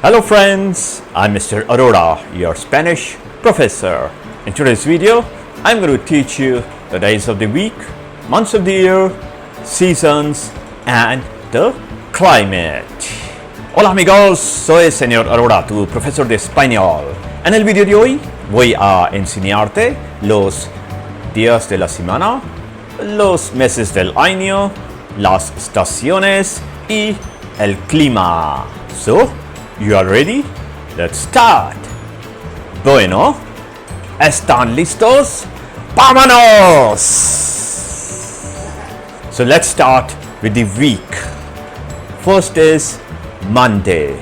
Hello friends, I'm Mr. Aurora, your Spanish professor. In today's video, I'm going to teach you the days of the week, months of the year, seasons, and the climate. Hola amigos, soy el señor Aurora, tu profesor de español. En el video de hoy voy a enseñarte los días de la semana, los meses del año, las estaciones y el clima. So, you are ready? Let's start. Bueno, ¿están listos? ¡Vámonos! So let's start with the week. First is Monday.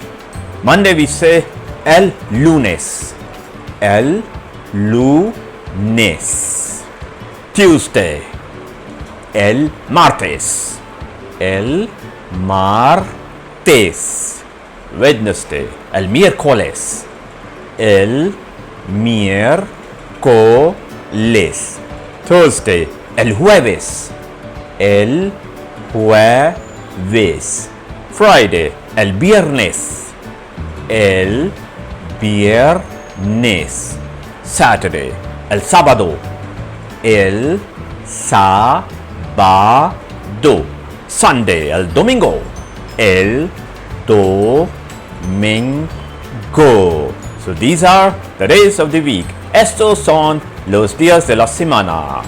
Monday we say el lunes. El lunes. Tuesday. El martes. El martes. Wednesday, el miércoles. El miércoles. Thursday, el jueves. El jueves. Friday, el viernes. El viernes. Saturday, el sábado. El sábado. Sunday, el domingo. El domingo. So these are the days of the week. Estos son los días de la semana.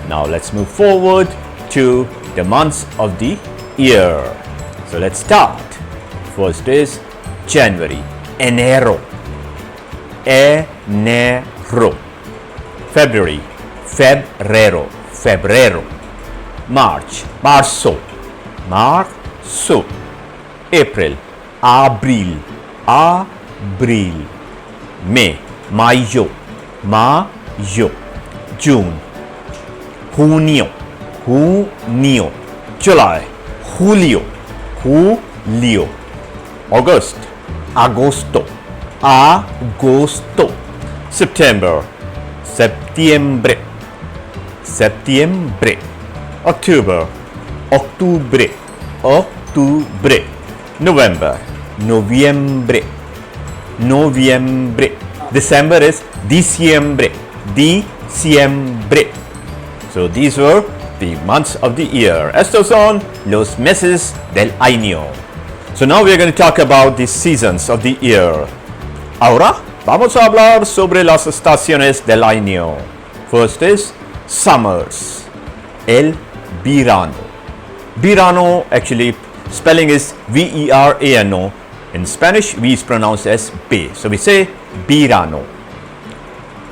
Now let's move forward to the months of the year. So let's start. First is January. Enero. Enero. February. Febrero. Febrero. March. Marzo. Marzo. April. Abril. Abril. May. Mayo. Mayo. June. Junio. Junio. July. Julio. Julio. August. Agosto. Agosto. September. Septiembre. Septiembre. October. Octubre. Octubre. November. Noviembre. Noviembre. December is diciembre. Diciembre. So these were the months of the year. Estos son los meses del año. So now we are going to talk about the seasons of the year. Ahora vamos a hablar sobre las estaciones del año. First is summers. El verano. Verano actually spelling is V-E-R-A-N-O. In Spanish, we pronounce as B. So we say verano.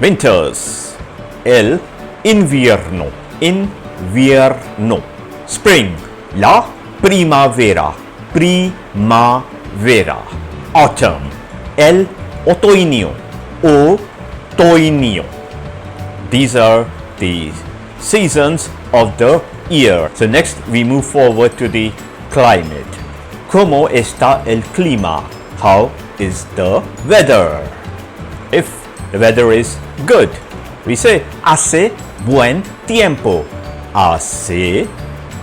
Winters. El invierno. Invierno. Spring. La primavera. Primavera. Autumn. El otoño. Otoño. These are the seasons of the year. So next we move forward to the climate. ¿Cómo está el clima? How is the weather? If the weather is good, we say hace buen tiempo. Hace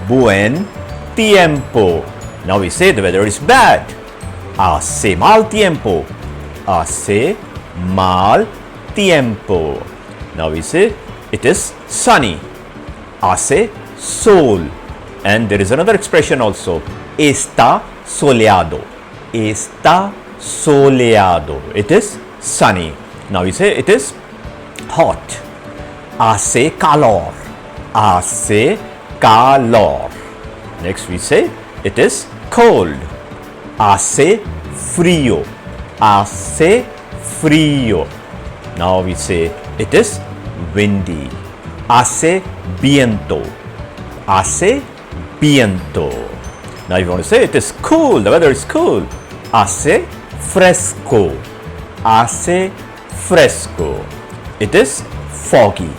buen tiempo. Now we say the weather is bad. Hace mal tiempo. Hace mal tiempo. Now we say it is sunny. Hace sol. And there is another expression also. Está soleado. Está soleado. It is sunny. Now we say it is hot. Hace calor. Hace calor. Next we say it is cold. Hace frío. Hace frío. Now we say it is windy. Hace viento. Hace viento. Now you want to say it is cool. The weather is cool. Hace fresco. Hace fresco. It is foggy.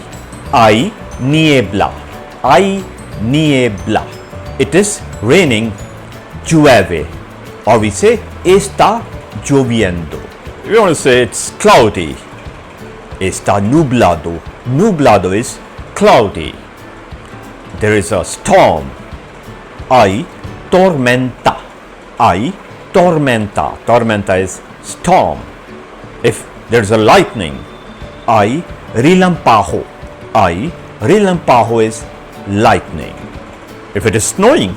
Hay niebla. Hay niebla. It is raining. Llueve. Or we say está lloviendo. You want to say it's cloudy. Está nublado. Nublado is cloudy. There is a storm. Hay tormenta. Hay tormenta. Tormenta is storm. If there's a lightning, hay rilampajo. Hay rilampajo is lightning. If it is snowing,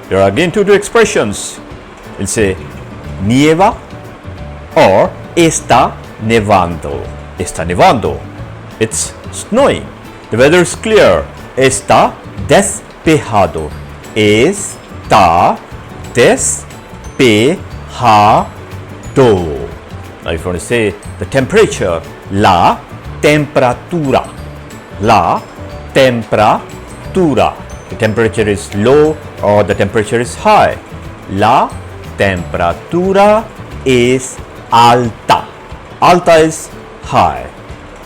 there are again two expressions. We'll say nieva or está nevando. Está nevando. It's snowing. The weather is clear. Está despejado. Está despejado. Now if you want to say the temperature, la temperatura. La temperatura. The temperature is low or the temperature is high. La temperatura es alta. Alta is high.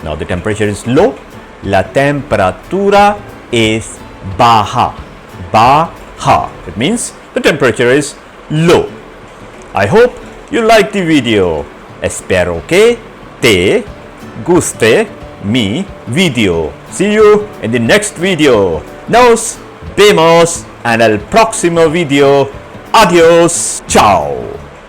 Now the temperature is low. La temperatura es baja. Baja. It means the temperature is low. I hope you like the video. Espero que te guste mi video. See you in the next video. Nos vemos en el próximo video. Adiós. Chao.